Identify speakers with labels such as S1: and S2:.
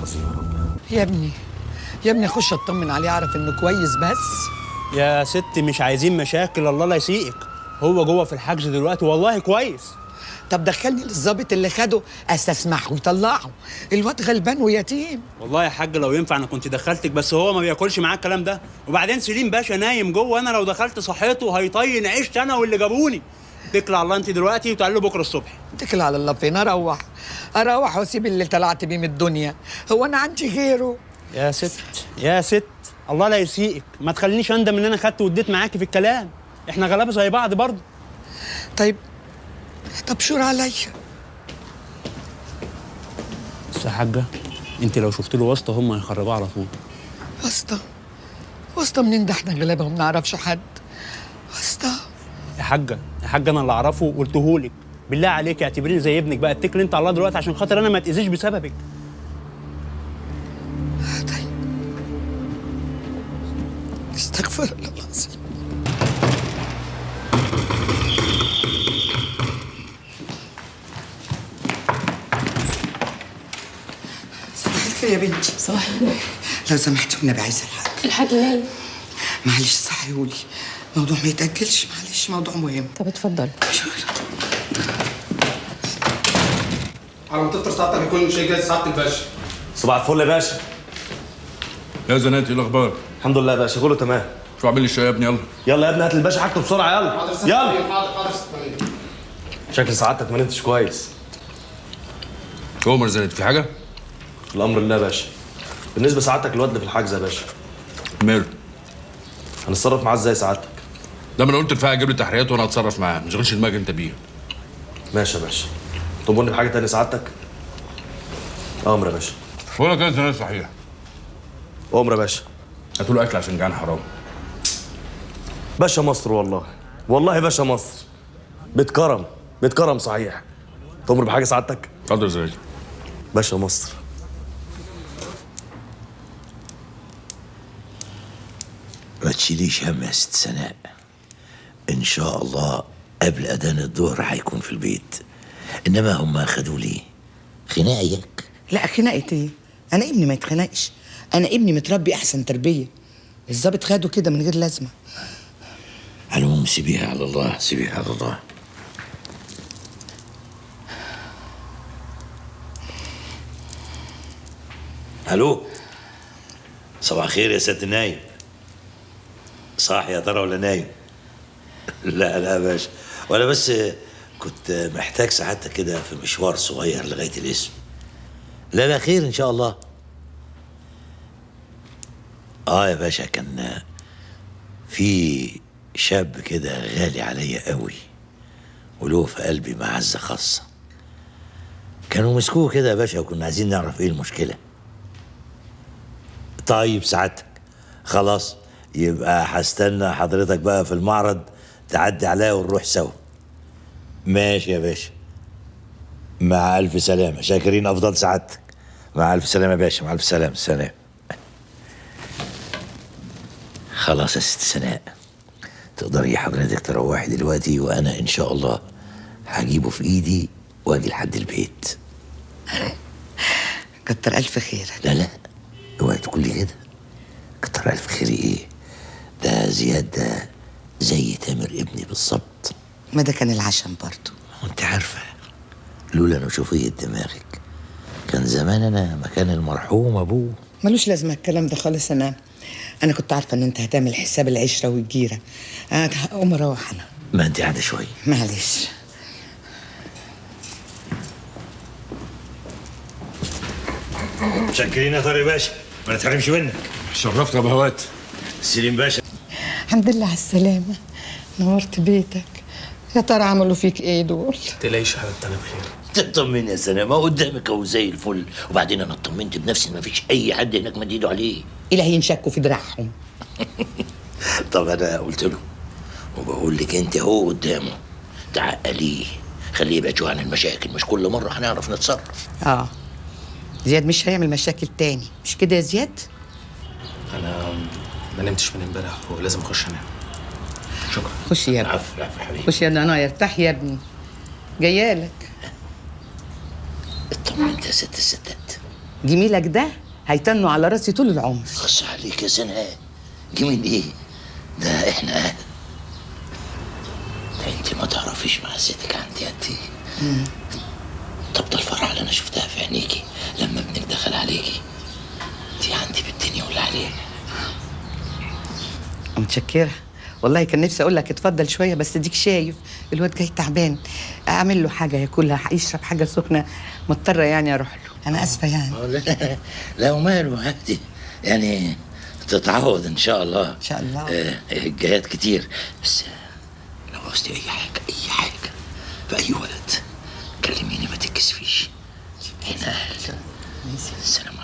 S1: يحفظه يا رب.
S2: يا ابني خش اطمن عليه، اعرف انه كويس بس.
S3: يا ست مش عايزين مشاكل، الله لا يسيئك. هو جوه في الحجز دلوقتي والله كويس.
S2: طب دخلني للظابط اللي خده استسمحه ويطلعه، الواد غلبان ويتيم.
S3: والله يا حاج لو ينفع انا كنت دخلتك، بس هو ما بياكلش معاه الكلام ده. وبعدين سليم باشا نايم جوه، انا لو دخلت صحيته هيطين عيشت انا واللي جابوني. اتكل على الله انت دلوقتي وتعالي له بكره الصبح.
S2: اتكل على الله فين؟ اروح واسيب اللي طلعت بيه من الدنيا، هو انا عندي غيره؟
S3: يا ست الله لا يسيئك، ما تخلينيش اندم ان انا خدت واديت معاكي في الكلام. احنا غلابه زي بعض برضه.
S2: طب شور عليا.
S3: بس يا حاجه انت لو شفت له واسطه هم هيخربوه على طول.
S2: واسطه منين؟ ده احنا غلابه وما نعرفش حد. واسطه
S3: يا حاجه انا اللي اعرفه وقلتهولك، بالله عليك اعتبريني زي ابنك بقى. اتكل انت على الله دلوقتي عشان خاطر انا ما اتاذيش بسببك.
S2: طيب استغفر الله العظيم. صباح الخير يا بنتي.
S4: صباح النور.
S2: لو سمحتي والنبي عايزه
S4: الحاج نايم.
S2: معلش صحيهولي، موضوع ما يتأجلش، معلش موضوع مهم.
S4: طب اتفضل.
S2: شكرا.
S5: على ما تفطر ساعتك يكون شيء جاهز سعادة الباشا.
S1: صباح الفل يا باشا.
S6: يا زناتي ايه الاخبار؟
S1: الحمد لله يا باشا كله تمام.
S6: شو عامل لي الشاي يا ابني؟ يلا
S1: يلا يا ابني هات الباشا حاجته بسرعه يلا. يلا.
S5: حاضر
S1: شكل سعادتك ما نمتش كويس.
S6: عمر زناتي في حاجه؟
S1: الامر لله يا باشا. بالنسبه سعادتك الواد اللي في الحجز يا باشا،
S6: ماله؟
S1: هنتصرف معاه ازاي سعادتك؟
S6: لما انا قلت الفقع جيب لي تحريات وانا هتصرف معاه، ما تشغلش دماغك انت بيه.
S1: ماشي يا باشا. تأمرني بحاجه تانية سعادتك؟ امر يا باشا.
S6: بقول لك يا زناتي صحيح،
S1: امر يا باشا.
S6: هاتوا له اكل عشان جعان حرام.
S1: باشا مصر والله باشا مصر. بيتكرم صحيح. تأمر بحاجه سعادتك؟
S6: اتفضل يا زناتي.
S1: باشا مصر.
S7: ما تشيليش هم يا ست سناء، ان شاء الله قبل اذان الظهر هيكون في البيت. انما هم اخدوا لي خناقيك.
S2: لا خناقة ايه؟ انا ابني ما يتخنقش، انا ابني متربي احسن تربية. الظابط خده كده من غير لازمة.
S7: على العموم سيبيها على الله، سيبيها على الله. الو، صباح الخير يا سيادة النايم. صاحي يا ترى ولا نايم؟ لا يا باشا، وانا بس كنت محتاج سعادتك كده في مشوار صغير لغايه الاسم. لا خير ان شاء الله. يا باشا، كان في شاب كده غالي عليا قوي وله في قلبي معزه خاصه. كانوا مسكوه كده يا باشا وكنا عايزين نعرف ايه المشكله. طيب سعادتك خلاص، يبقى هستنى حضرتك بقى في المعرض تعدي عليا ونروح سوا. ماشي يا باشا، مع ألف سلامة. شاكرين أفضل سعادتك. مع ألف سلامة يا باشا، مع ألف سلامة. سلام. خلاص يا ست سناء، تقدري حضرتك تروحي دلوقتي، وأنا إن شاء الله هجيبه في إيدي وأجي لحد البيت.
S2: كتر ألف خيرك.
S7: لا اوعي تقولي كده. كتر ألف خيري إيه؟ ده زياد ده زي تامر ابني بالظبط.
S2: ما ده كان العشم برضه.
S7: وانت عارفة لولا نشوفية دماغك كان زمان أنا مكان المرحوم أبوه.
S2: ملوش لازمة الكلام ده خالص. أنا كنت عارفة إن أنت هتعمل حساب العشرة والجيرة. هقوم أروح أنا.
S7: ما أنت قاعدة شوية.
S2: معلش.
S7: شاكرين يا طارق باشا، ما نتحرمش منك.
S6: شرفت يا بهوات.
S7: سليم باشا.
S2: الحمد لله على السلامة، نورت بيتك. يا ترى عملوا فيك ايه دول؟
S5: تلاقيش حبيبتي انا بخير.
S7: تطمن يا سلام، ما قدامك اهو زي الفل. وبعدين انا اطمنت بنفسي، ما فيش اي حد هناك مد ايده عليه.
S2: إلهي ينشكوا في دراعهم.
S7: طب انا قلت له وبقول لك انت هو قدامه تعقليه، خليه يبعد عن المشاكل. مش كل مره هنعرف نتصرف.
S2: زياد مش هيعمل مشاكل تاني، مش كده يا زياد؟
S5: انا ما نمتش من امبارح ولازم اخش انام. شكرا.
S2: خش يا ابني.
S7: عفو حبيبي.
S2: خش يا ابني، انا ارتاح يا ابني، جايالك.
S7: اطمنت يا ست الستات.
S2: جميلك ده هيتنوا على راسي طول العمر.
S7: خص عليك يا سناء، جميل ايه؟ ده احنا اهل. ده انت ما تعرفيش معزتك عندي قد ايه. طب ده الفرحه اللي انا شفتها في عينيكي لما ابنك دخل عليكي دي عندي بالدنيا واللي عليها.
S2: متشكره والله، كان نفسي اقول لك اتفضل شويه، بس ديك شايف الواد جاي تعبان، اعمل له حاجه ياكلها، يشرب حاجه سخنه، مضطره يعني اروح له. انا اسفه يعني.
S7: لا لا وماله عادي يعني، تتعوض ان شاء الله.
S2: ان شاء الله.
S7: الجايات كتير، بس لو عوزتي اي حاجه في اي وقت كلميني، ما تتكسفيش. هنا اهل. السلام